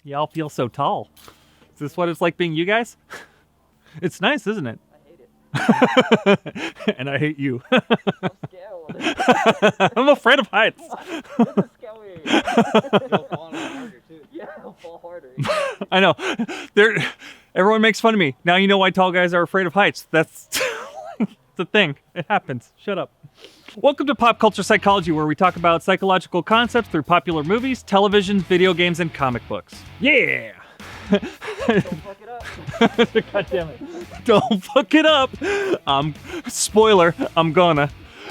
Y'all feel so tall. Is this what it's like being you guys? It's nice, isn't it? I hate it. And I hate you. I'm scared. I'm afraid of heights. This is scary. You'll fall on it harder too. Yeah, it'll fall harder. I know. Everyone makes fun of me. Now you know why tall guys are afraid of heights. That's the thing. It happens. Shut up. Welcome to Pop Culture Psychology, where we talk about psychological concepts through popular movies, television, video games, and comic books. Yeah! Don't fuck it up. God damn it. Don't fuck it up. Spoiler, I'm gonna.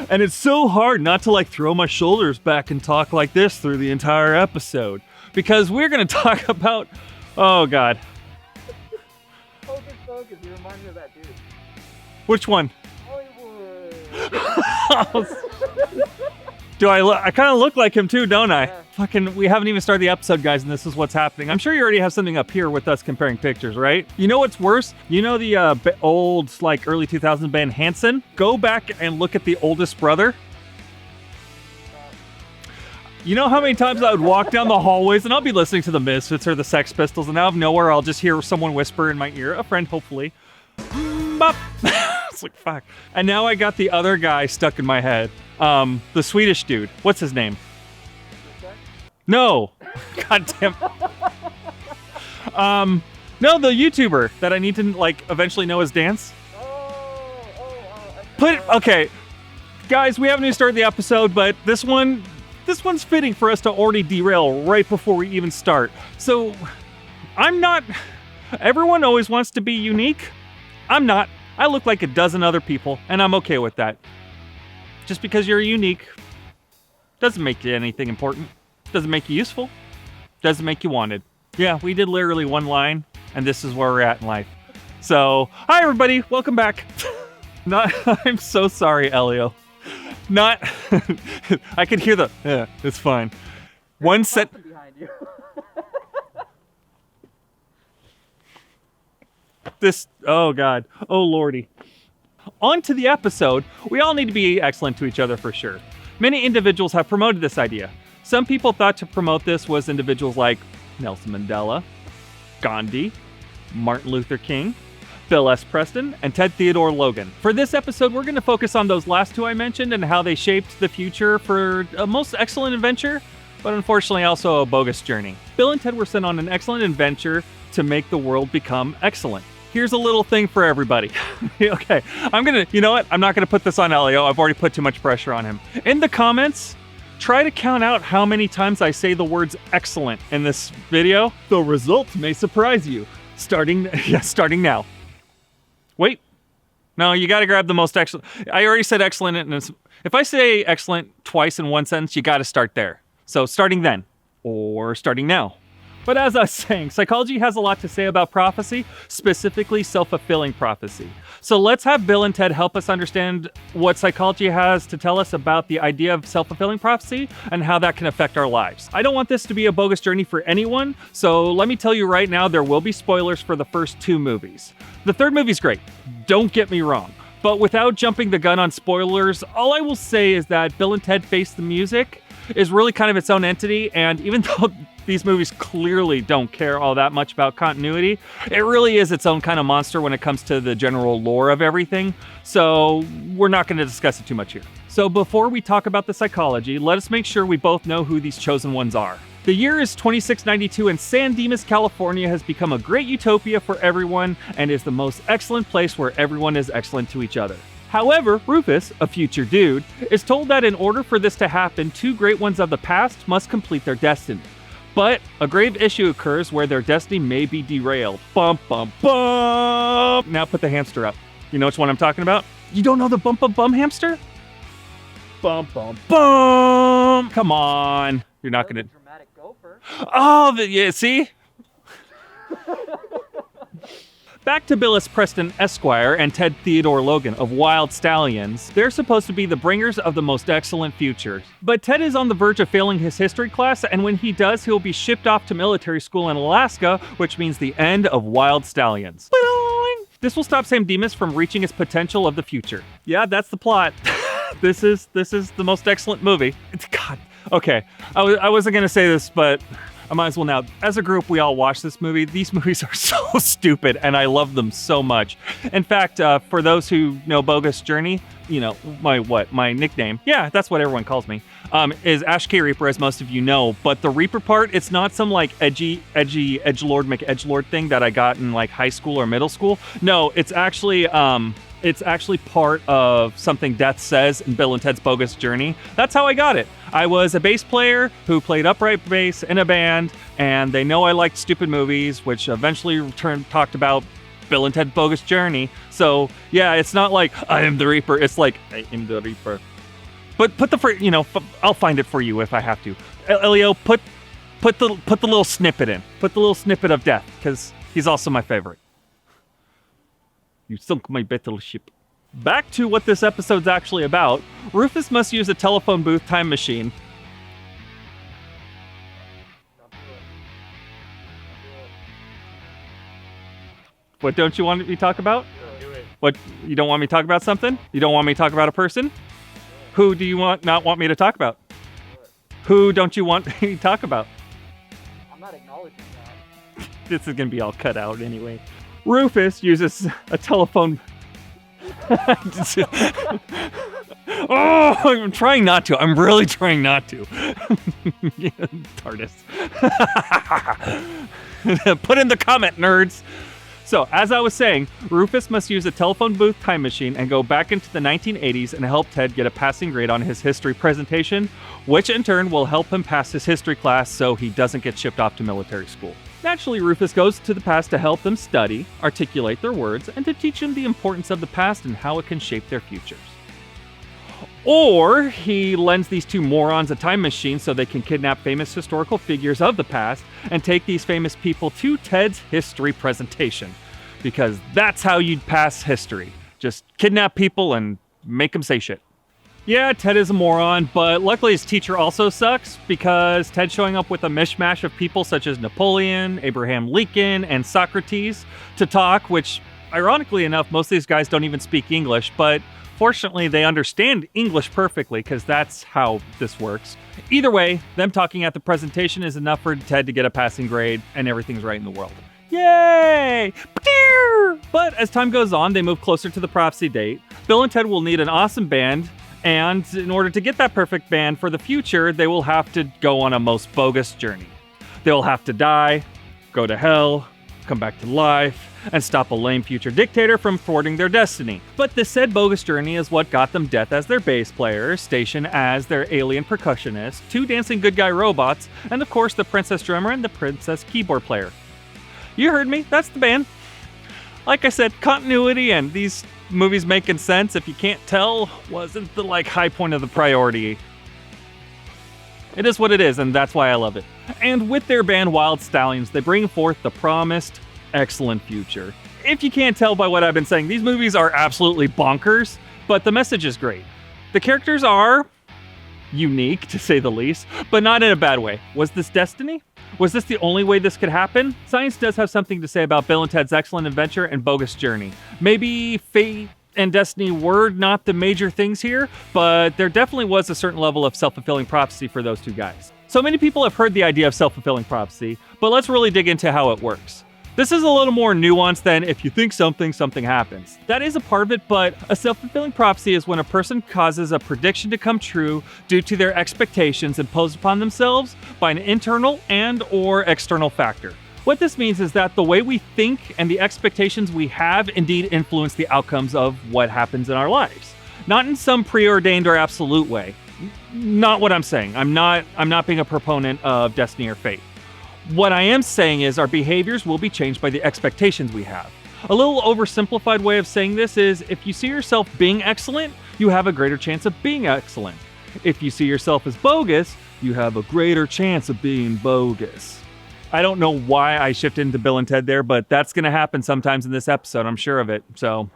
And it's so hard not to throw my shoulders back and talk like this through the entire episode. Because we're gonna talk about, oh God. Focus, you remind me of that dude. Which one? Hollywood. Do I kind of look like him too, don't I? Yeah. Fucking, we haven't even started the episode, guys, and this is what's happening. I'm sure you already have something up here with us comparing pictures, right? You know what's worse? You know the old, early 2000s band Hanson? Go back and look at the oldest brother. You know how many times I would walk down the hallways and I'll be listening to the Misfits or the Sex Pistols, and out of nowhere I'll just hear someone whisper in my ear, a friend hopefully. Bop. It's like, fuck. And now I got the other guy stuck in my head. The Swedish dude. What's his name? No. God damn. No, the YouTuber that I need to eventually know his dance. Okay. Guys, we haven't even started the episode, but this one's fitting for us to already derail right before we even start. So, I'm not... Everyone always wants to be unique. I'm not. I look like a dozen other people, and I'm okay with that. Just because you're unique doesn't make you anything important. Doesn't make you useful. Doesn't make you wanted. Yeah, we did literally one line, and this is where we're at in life. So, hi everybody, welcome back. I'm so sorry, Elio. I could hear it's fine. One set. Behind you. Oh God, oh Lordy. On to the episode. We all need to be excellent to each other for sure. Many individuals have promoted this idea. Some people thought to promote this was individuals like Nelson Mandela, Gandhi, Martin Luther King, Bill S. Preston, and Ted Theodore Logan. For this episode, we're going to focus on those last two I mentioned and how they shaped the future for a most excellent adventure, but unfortunately also a bogus journey. Bill and Ted were sent on an excellent adventure to make the world become excellent. Here's a little thing for everybody. Okay, you know what? I'm not gonna put this on Elio. I've already put too much pressure on him. In the comments, try to count out how many times I say the words excellent in this video. The result may surprise you. Starting now. Wait. No, you gotta grab the most excellent. I already said excellent, and if I say excellent twice in one sentence, you gotta start there. So starting then, or starting now. But as I was saying, psychology has a lot to say about prophecy, specifically self-fulfilling prophecy. So let's have Bill and Ted help us understand what psychology has to tell us about the idea of self-fulfilling prophecy and how that can affect our lives. I don't want this to be a bogus journey for anyone, so let me tell you right now, there will be spoilers for the first two movies. The third movie's great, don't get me wrong. But without jumping the gun on spoilers, all I will say is that Bill and Ted Face the Music is really kind of its own entity, and even though these movies clearly don't care all that much about continuity, it really is its own kind of monster when it comes to the general lore of everything, so we're not going to discuss it too much here. So before we talk about the psychology, let us make sure we both know who these chosen ones are. The year is 2692, and San Dimas, California has become a great utopia for everyone and is the most excellent place where everyone is excellent to each other. However, Rufus, a future dude, is told that in order for this to happen, two great ones of the past must complete their destiny. But a grave issue occurs where their destiny may be derailed. Bum, bum, bum! Now put the hamster up. You know which one I'm talking about? You don't know the bum, bum, bum hamster? Bum, bum, bum! Come on. You're not gonna... Dramatic gopher. Oh, yeah, see? Back to Bill S. Preston Esquire and Ted Theodore Logan of Wild Stallions. They're supposed to be the bringers of the most excellent futures. But Ted is on the verge of failing his history class, and when he does, he'll be shipped off to military school in Alaska, which means the end of Wild Stallions. This will stop Sam Dimas from reaching his potential of the future. Yeah, that's the plot. This is the most excellent movie. God, okay. I wasn't gonna say this, but I might as well now. As a group, we all watch this movie. These movies are so stupid, and I love them so much. In fact, for those who know Bogus Journey, you know, my nickname, yeah, that's what everyone calls me, is Ashe K. Reaper, as most of you know. But the Reaper part, it's not some like edgy edgelord McEdgelord thing that I got in like high school or middle school. No, it's actually part of something Death says in Bill and Ted's Bogus Journey. That's how I got it. I was a bass player who played upright bass in a band, and they know I liked stupid movies, which eventually talked about Bill and Ted's Bogus Journey. So yeah, it's not like I am the Reaper. It's like I am the Reaper. But I'll find it for you if I have to. Elio, put the little snippet in. Put the little snippet of Death, because he's also my favorite. You sunk my battleship. Back to what this episode's actually about. Rufus must use a telephone booth time machine. Not do it. What don't you want me to talk about? Do it. What, you don't want me to talk about something? You don't want me to talk about a person? Who do you not want me to talk about? Who don't you want me to talk about? I'm not acknowledging that. This is gonna be all cut out anyway. Rufus uses a telephone. Oh, I'm trying not to. I'm really trying not to. TARDIS. Put in the comment, nerds. So, as I was saying, Rufus must use a telephone booth time machine and go back into the 1980s and help Ted get a passing grade on his history presentation, which in turn will help him pass his history class so he doesn't get shipped off to military school. Naturally, Rufus goes to the past to help them study, articulate their words, and to teach them the importance of the past and how it can shape their futures. Or he lends these two morons a time machine so they can kidnap famous historical figures of the past and take these famous people to Ted's history presentation. Because that's how you'd pass history. Just kidnap people and make them say shit. Yeah, Ted is a moron, but luckily his teacher also sucks because Ted's showing up with a mishmash of people such as Napoleon, Abraham Lincoln, and Socrates to talk, which, ironically enough, most of these guys don't even speak English, but fortunately they understand English perfectly because that's how this works. Either way, them talking at the presentation is enough for Ted to get a passing grade and everything's right in the world. Yay! But as time goes on, they move closer to the prophecy date. Bill and Ted will need an awesome band, and in order to get that perfect band for the future, they will have to go on a most bogus journey. They will have to die, go to hell, come back to life, and stop a lame future dictator from thwarting their destiny. But this said bogus journey is what got them Death as their bass player, Station as their alien percussionist, two dancing good guy robots, and of course the princess drummer and the princess keyboard player. You heard me, that's the band. Like I said, continuity and these movies making sense, if you can't tell, wasn't the high point of the priority. It is what it is, and that's why I love it. And with their band Wild Stallions, they bring forth the promised excellent future. If you can't tell by what I've been saying, these movies are absolutely bonkers, but the message is great. The characters are unique, to say the least, but not in a bad way. Was this destiny? Was this the only way this could happen? Science does have something to say about Bill and Ted's Excellent Adventure and Bogus Journey. Maybe fate and destiny were not the major things here, but there definitely was a certain level of self-fulfilling prophecy for those two guys. So many people have heard the idea of self-fulfilling prophecy, but let's really dig into how it works. This is a little more nuanced than if you think something, something happens. That is a part of it, but a self-fulfilling prophecy is when a person causes a prediction to come true due to their expectations imposed upon themselves by an internal and or external factor. What this means is that the way we think and the expectations we have indeed influence the outcomes of what happens in our lives. Not in some preordained or absolute way. Not what I'm saying. I'm not being a proponent of destiny or fate. What I am saying is our behaviors will be changed by the expectations we have. A little oversimplified way of saying this is if you see yourself being excellent, you have a greater chance of being excellent. If you see yourself as bogus, you have a greater chance of being bogus. I don't know why I shifted into Bill and Ted there, but that's going to happen sometimes in this episode, I'm sure of it. So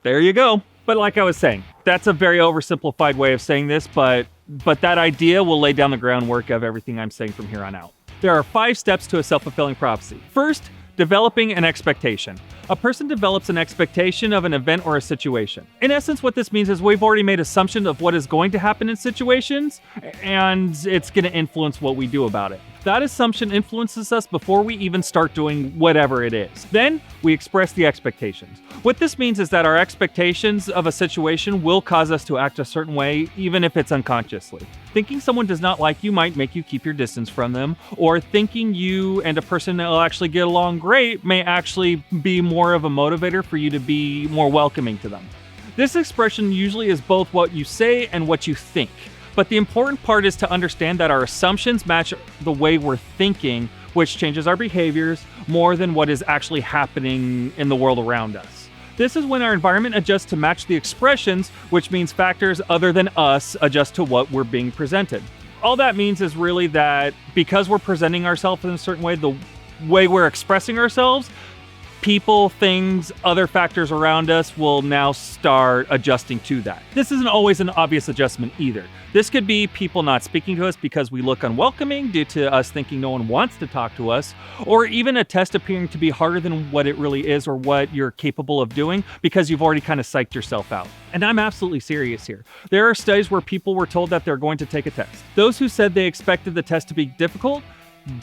there you go. But like I was saying, that's a very oversimplified way of saying this, but that idea will lay down the groundwork of everything I'm saying from here on out. There are 5 steps to a self-fulfilling prophecy. First, developing an expectation. A person develops an expectation of an event or a situation. In essence, what this means is we've already made assumptions of what is going to happen in situations, and it's going to influence what we do about it. That assumption influences us before we even start doing whatever it is. Then, we express the expectations. What this means is that our expectations of a situation will cause us to act a certain way, even if it's unconsciously. Thinking someone does not like you might make you keep your distance from them, or thinking you and a person that will actually get along great may actually be more of a motivator for you to be more welcoming to them. This expression usually is both what you say and what you think. But the important part is to understand that our assumptions match the way we're thinking, which changes our behaviors more than what is actually happening in the world around us. This is when our environment adjusts to match the expressions, which means factors other than us adjust to what we're being presented. All that means is really that because we're presenting ourselves in a certain way, the way we're expressing ourselves, people, things, other factors around us will now start adjusting to that. This isn't always an obvious adjustment either. This could be people not speaking to us because we look unwelcoming due to us thinking no one wants to talk to us, or even a test appearing to be harder than what it really is or what you're capable of doing because you've already kind of psyched yourself out. And I'm absolutely serious here. There are studies where people were told that they're going to take a test. Those who said they expected the test to be difficult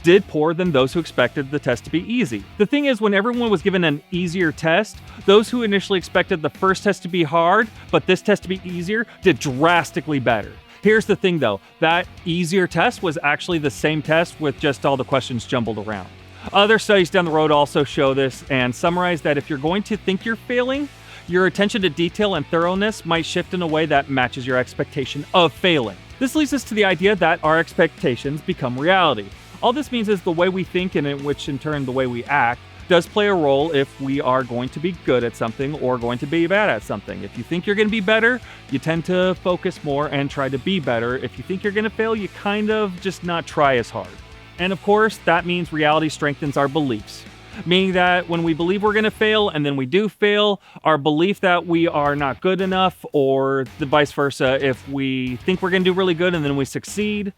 did poor than those who expected the test to be easy. The thing is, when everyone was given an easier test, those who initially expected the first test to be hard, but this test to be easier, did drastically better. Here's the thing though, that easier test was actually the same test with just all the questions jumbled around. Other studies down the road also show this and summarize that if you're going to think you're failing, your attention to detail and thoroughness might shift in a way that matches your expectation of failing. This leads us to the idea that our expectations become reality. All this means is the way we think, and in which in turn the way we act, does play a role if we are going to be good at something or going to be bad at something. If you think you're going to be better, you tend to focus more and try to be better. If you think you're going to fail, you kind of just not try as hard. And of course, that means reality strengthens our beliefs. Meaning that when we believe we're going to fail and then we do fail, our belief that we are not good enough, or the vice versa, if we think we're going to do really good and then we succeed,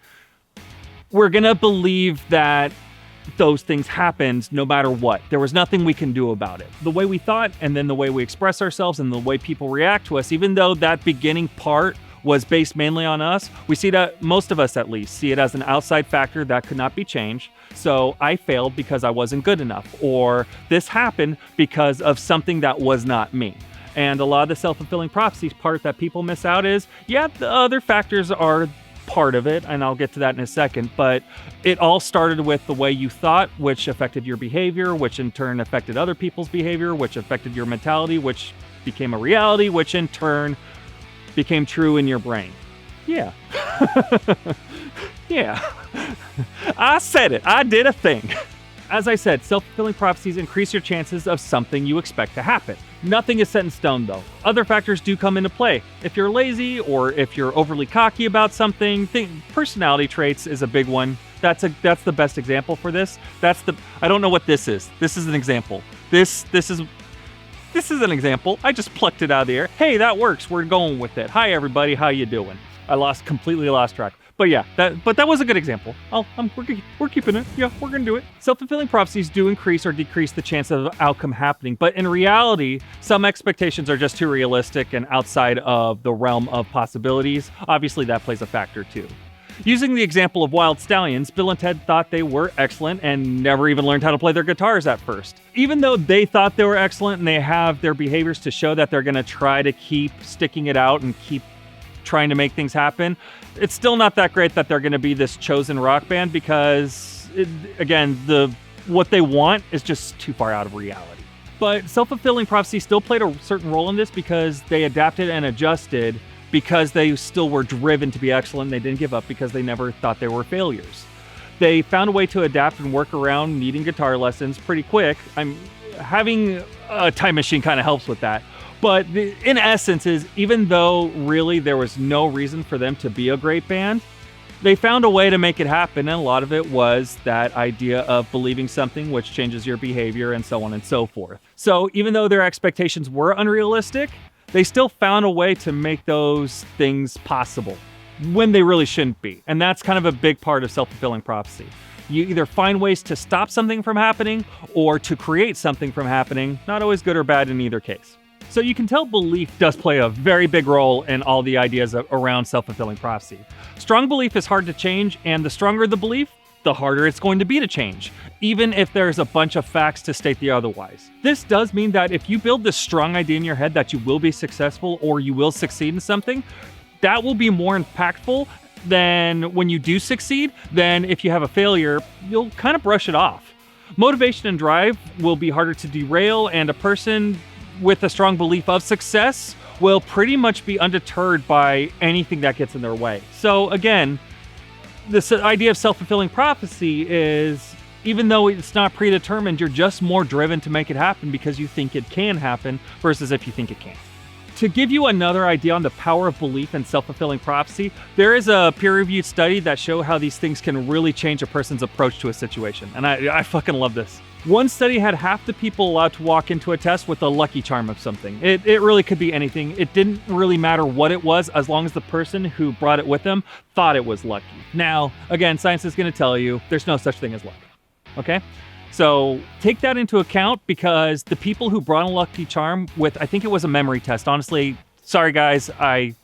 we're going to believe that those things happened no matter what. There was nothing we can do about it. The way we thought, and then the way we express ourselves, and the way people react to us, even though that beginning part was based mainly on us, we see that, most of us at least, see it as an outside factor that could not be changed. So I failed because I wasn't good enough, or this happened because of something that was not me. And a lot of the self-fulfilling prophecies part that people miss out is, yeah, the other factors are part of it, and I'll get to that in a second, but it all started with the way you thought, which affected your behavior, which in turn affected other people's behavior, which affected your mentality, which became a reality, which in turn became true in your brain. Yeah. Yeah. I said it. I did a thing. As I said, self-fulfilling prophecies increase your chances of something you expect to happen. Nothing is set in stone though. Other factors do come into play. If you're lazy or if you're overly cocky about something, personality traits is a big one. That's the best example for this. I don't know what this is. This is an example. This is an example. I just plucked it out of the air. Hey, that works. We're going with it. Hi everybody, how you doing? I completely lost track. But yeah, that was a good example. We're keeping it. Yeah, we're gonna do it. Self-fulfilling prophecies do increase or decrease the chance of outcome happening, but in reality, some expectations are just too realistic and outside of the realm of possibilities. Obviously, that plays a factor too. Using the example of wild stallions, Bill and Ted thought they were excellent and never even learned how to play their guitars at first. Even though they thought they were excellent and they have their behaviors to show that they're gonna try to keep sticking it out and keep trying to make things happen, it's still not that great that they're going to be this chosen rock band because, what they want is just too far out of reality. But self-fulfilling prophecy still played a certain role in this because they adapted and adjusted because they still were driven to be excellent. They didn't give up because they never thought they were failures. They found a way to adapt and work around needing guitar lessons pretty quick. Having a time machine kind of helps with that. But in essence is, even though really there was no reason for them to be a great band, they found a way to make it happen, and a lot of it was that idea of believing something which changes your behavior and so on and so forth. So even though their expectations were unrealistic, they still found a way to make those things possible when they really shouldn't be. And that's kind of a big part of self-fulfilling prophecy. You either find ways to stop something from happening or to create something from happening, not always good or bad in either case. So you can tell belief does play a very big role in all the ideas around self-fulfilling prophecy. Strong belief is hard to change, and the stronger the belief, the harder it's going to be to change, even if there's a bunch of facts to state the otherwise. This does mean that if you build this strong idea in your head that you will be successful or you will succeed in something, that will be more impactful than when you do succeed. Then if you have a failure, you'll kind of brush it off. Motivation and drive will be harder to derail, and a person with a strong belief of success will pretty much be undeterred by anything that gets in their way. So again, this idea of self-fulfilling prophecy is, even though it's not predetermined, you're just more driven to make it happen because you think it can happen versus if you think it can't. To give you another idea on the power of belief and self-fulfilling prophecy, there is a peer-reviewed study that show how these things can really change a person's approach to a situation. And I fucking love this. One study had half the people allowed to walk into a test with a lucky charm of something. It really could be anything. It didn't really matter what it was, as long as the person who brought it with them thought it was lucky. Now, again, science is going to tell you there's no such thing as luck. Okay? So take that into account, because the people who brought a lucky charm with, I think it was a memory test. Honestly, sorry guys, I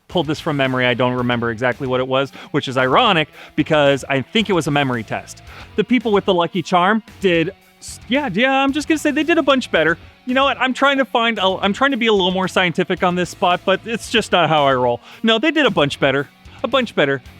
pulled this from memory. I don't remember exactly what it was, which is ironic because I think it was a memory test. The people with the lucky charm did, I'm just gonna say they did a bunch better. You know what? I'm trying to be a little more scientific on this spot, but it's just not how I roll. No, they did a bunch better.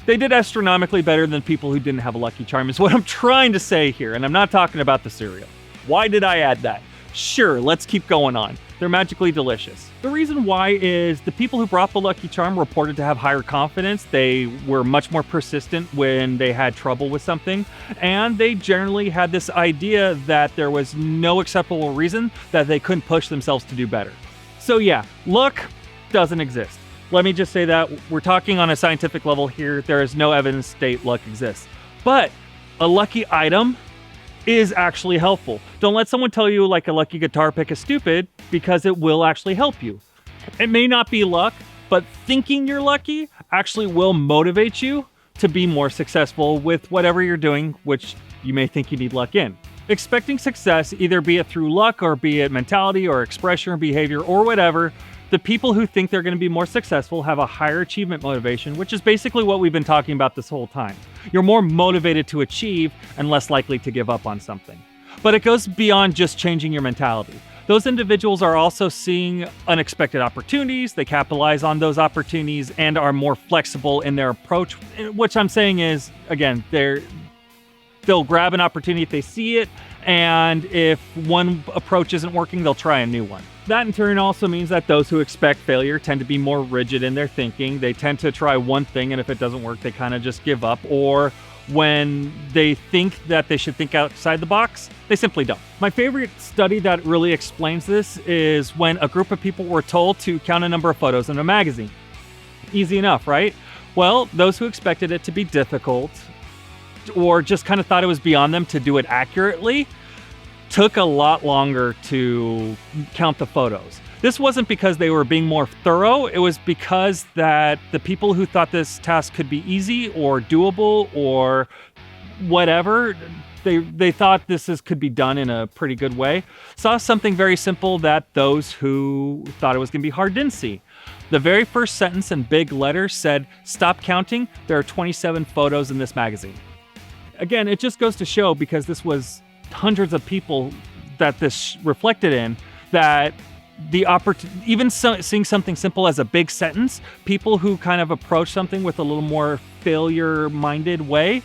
They did astronomically better than people who didn't have a lucky charm, is what I'm trying to say here. And I'm not talking about the cereal. Why did I add that? Sure, let's keep going on. They're magically delicious. The reason why is the people who brought the lucky charm reported to have higher confidence. They were much more persistent when they had trouble with something. And they generally had this idea that there was no acceptable reason that they couldn't push themselves to do better. So yeah, luck doesn't exist. Let me just say that we're talking on a scientific level here. There is no evidence to state luck exists. But a lucky item is actually helpful. Don't let someone tell you like a lucky guitar pick is stupid, because it will actually help you. It may not be luck, but thinking you're lucky actually will motivate you to be more successful with whatever you're doing, which you may think you need luck in. Expecting success, either be it through luck or be it mentality or expression or behavior or whatever, the people who think they're going to be more successful have a higher achievement motivation, which is basically what we've been talking about this whole time. You're more motivated to achieve and less likely to give up on something. But it goes beyond just changing your mentality. Those individuals are also seeing unexpected opportunities. They capitalize on those opportunities and are more flexible in their approach. Which I'm saying is, again, they'll grab an opportunity if they see it, and if one approach isn't working, they'll try a new one. That in turn also means that those who expect failure tend to be more rigid in their thinking. They tend to try one thing, and if it doesn't work, they kind of just give up. Or when they think that they should think outside the box, they simply don't. My favorite study that really explains this is when a group of people were told to count a number of photos in a magazine. Easy enough, right? Well, those who expected it to be difficult, or just kind of thought it was beyond them to do it accurately, took a lot longer to count the photos. This wasn't because they were being more thorough. It was because that the people who thought this task could be easy or doable or whatever, they thought could be done in a pretty good way, saw something very simple that those who thought it was going to be hard didn't see. The very first sentence in big letters said, "Stop counting. There are 27 photos in this magazine." Again, it just goes to show, because this was hundreds of people that this reflected in, that seeing something simple as a big sentence, people who kind of approach something with a little more failure-minded way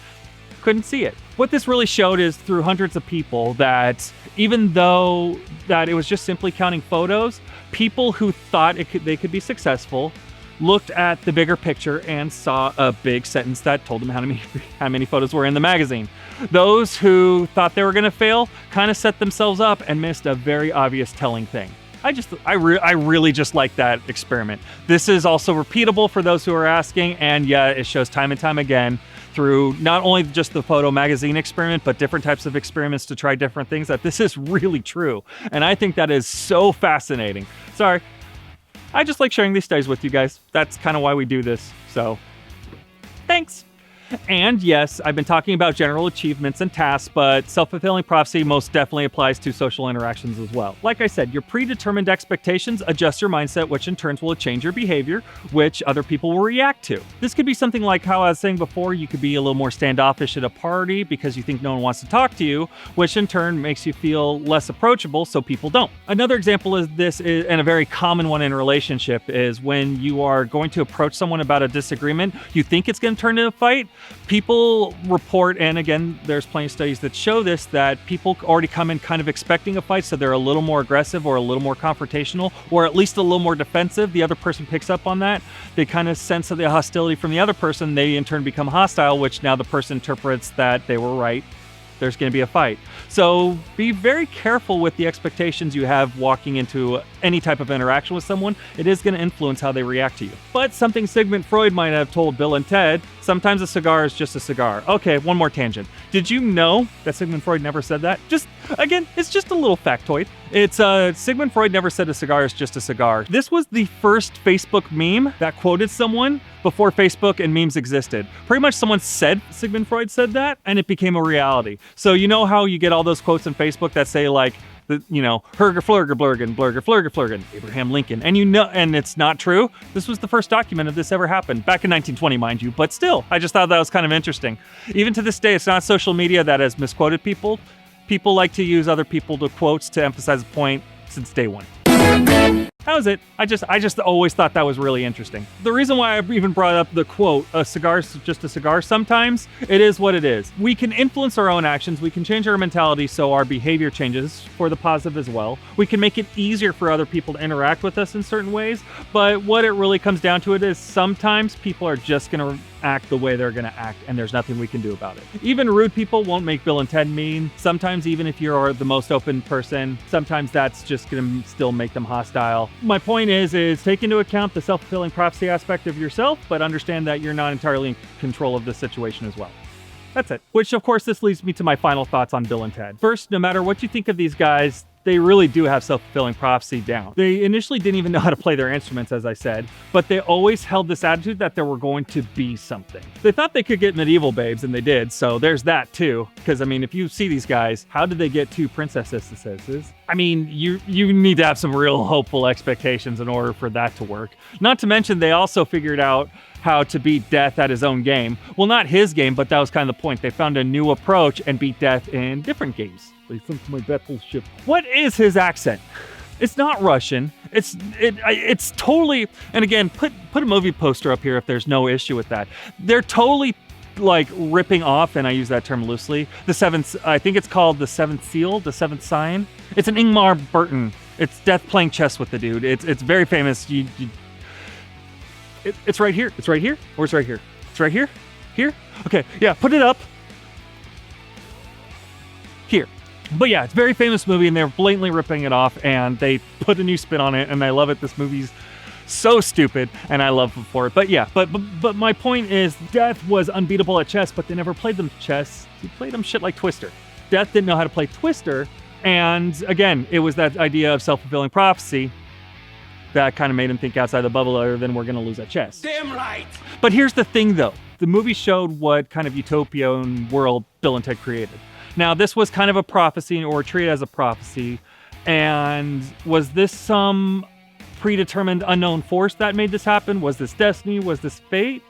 couldn't see it. What this really showed is, through hundreds of people, that even though that it was just simply counting photos, people who thought they could be successful looked at the bigger picture and saw a big sentence that told them how many photos were in the magazine. Those who thought they were going to fail kind of set themselves up and missed a very obvious telling thing. I really just like that experiment. This is also repeatable for those who are asking, and yeah, it shows time and time again through not only just the photo magazine experiment, but different types of experiments to try different things, that this is really true. And I think that is so fascinating. Sorry. I just like sharing these studies with you guys. That's kind of why we do this. So, thanks. And yes, I've been talking about general achievements and tasks, but self-fulfilling prophecy most definitely applies to social interactions as well. Like I said, your predetermined expectations adjust your mindset, which in turn will change your behavior, which other people will react to. This could be something like how I was saying before, you could be a little more standoffish at a party because you think no one wants to talk to you, which in turn makes you feel less approachable, so people don't. Another example is this, and a very common one in a relationship, is when you are going to approach someone about a disagreement, you think it's going to turn into a fight. People report, and again, there's plenty of studies that show this, that people already come in kind of expecting a fight, so they're a little more aggressive or a little more confrontational, or at least a little more defensive. The other person picks up on that. They kind of sense the hostility from the other person. They in turn become hostile, which now the person interprets that they were right. There's going to be a fight. So be very careful with the expectations you have walking into any type of interaction with someone. It is going to influence how they react to you. But something Sigmund Freud might have told Bill and Ted, sometimes a cigar is just a cigar. Okay, one more tangent. Did you know that Sigmund Freud never said that? Again, it's just a little factoid. It's Sigmund Freud never said a cigar is just a cigar. This was the first Facebook meme that quoted someone before Facebook and memes existed. Pretty much someone said Sigmund Freud said that, and it became a reality. So you know how you get all those quotes on Facebook that say like, Herger Flurger Blurgen, Blurger Flurger Flurgen, Abraham Lincoln. And it's not true. This was the first document of this ever happened, back in 1920, mind you. But still, I just thought that was kind of interesting. Even to this day, it's not social media that has misquoted people. People like to use other people's quotes to emphasize a point since day one. That was it. I just always thought that was really interesting. The reason why I even brought up the quote, a cigar's just a cigar, sometimes it is what it is. We can influence our own actions. We can change our mentality so our behavior changes for the positive as well. We can make it easier for other people to interact with us in certain ways. But what it really comes down to it is sometimes people are just going to act the way they're going to act, and there's nothing we can do about it. Even rude people won't make Bill and Ted mean. Sometimes even if you're the most open person, sometimes that's just going to still make them hostile. My point is take into account the self-fulfilling prophecy aspect of yourself, but understand that you're not entirely in control of the situation as well. That's it. Which, of course, this leads me to my final thoughts on Bill and Ted. First, no matter what you think of these guys, they really do have self-fulfilling prophecy down. They initially didn't even know how to play their instruments, as I said, but they always held this attitude that they were going to be something. They thought they could get medieval babes, and they did, so there's that too. Because, I mean, if you see these guys, how did they get two princesses? I mean, you need to have some real hopeful expectations in order for that to work. Not to mention, they also figured out how to beat death at his own game. Well, not his game, but that was kind of the point. They found a new approach and beat death in different games. They sent to my battleship. What is his accent? It's not Russian. It's totally, and again, put a movie poster up here if there's no issue with that. They're totally like ripping off, and I use that term loosely, the seventh, I think it's called the Seventh Seal, the Seventh Sign. It's an Ingmar Bergman. It's Death playing chess with the dude. It's very famous. It's right here. It's right here? Or it's right here? It's right here? Here? Okay, yeah, put it up. Here. But yeah, it's a very famous movie, and they're blatantly ripping it off, and they put a new spin on it, and I love it. This movie's so stupid, and I love it for it. But yeah, but my point is, Death was unbeatable at chess, but they never played them chess. He played them shit like Twister. Death didn't know how to play Twister, and again, it was that idea of self-fulfilling prophecy that kind of made him think outside the bubble, other than we're going to lose at chess. Damn right! But here's the thing, though. The movie showed what kind of utopian world Bill and Ted created. Now, this was kind of a prophecy, or treated as a prophecy, and was this some predetermined unknown force that made this happen? Was this destiny? Was this fate?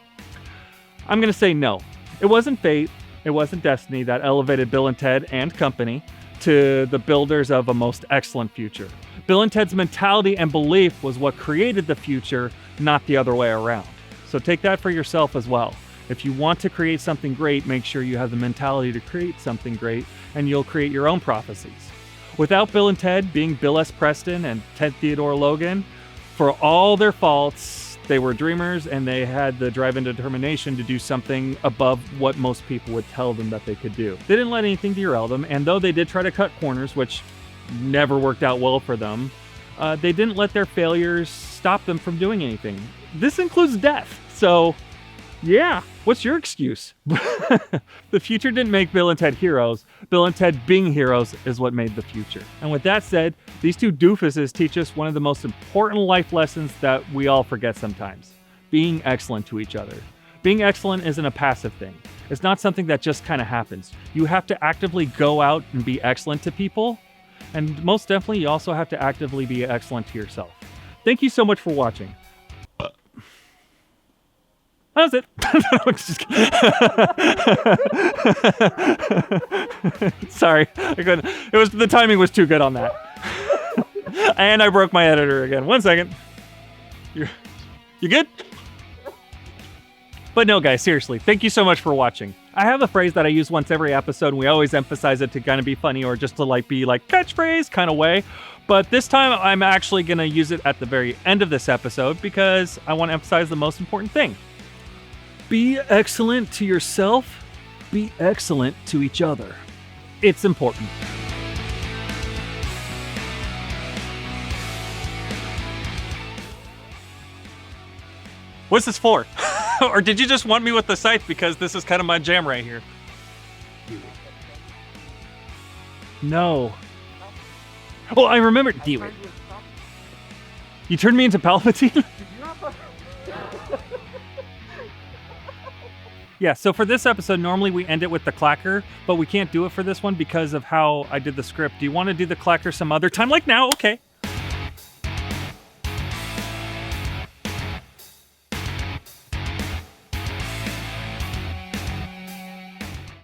I'm going to say no. It wasn't fate. It wasn't destiny that elevated Bill and Ted and company to the builders of a most excellent future. Bill and Ted's mentality and belief was what created the future, not the other way around. So take that for yourself as well. If you want to create something great, make sure you have the mentality to create something great, and you'll create your own prophecies. Without Bill and Ted being Bill S. Preston and Ted Theodore Logan, for all their faults, they were dreamers, and they had the drive and determination to do something above what most people would tell them that they could do. They didn't let anything derail them, and though they did try to cut corners, which never worked out well for them, they didn't let their failures stop them from doing anything. This includes death, so yeah, what's your excuse? The future didn't make Bill and Ted heroes. Bill and Ted being heroes is what made the future. And with that said, these two doofuses teach us one of the most important life lessons that we all forget sometimes. Being excellent to each other. Being excellent isn't a passive thing. It's not something that just kind of happens. You have to actively go out and be excellent to people. And most definitely, you also have to actively be excellent to yourself. Thank you so much for watching. That was it. I'm just kidding. Sorry, I couldn't. The timing was too good on that. And I broke my editor again. 1 second. You good? But no, guys, seriously, thank you so much for watching. I have a phrase that I use once every episode, and we always emphasize it to kind of be funny or just to be catchphrase kind of way. But this time, I'm actually going to use it at the very end of this episode because I want to emphasize the most important thing. Be excellent to yourself. Be excellent to each other. It's important. What's this for? Or did you just want me with the scythe because this is kind of my jam right here? No. Oh, I remember. Do it. You turned me into Palpatine? Yeah, so for this episode, normally we end it with the clacker, but we can't do it for this one because of how I did the script. Do you want to do the clacker some other time? Like now? Okay.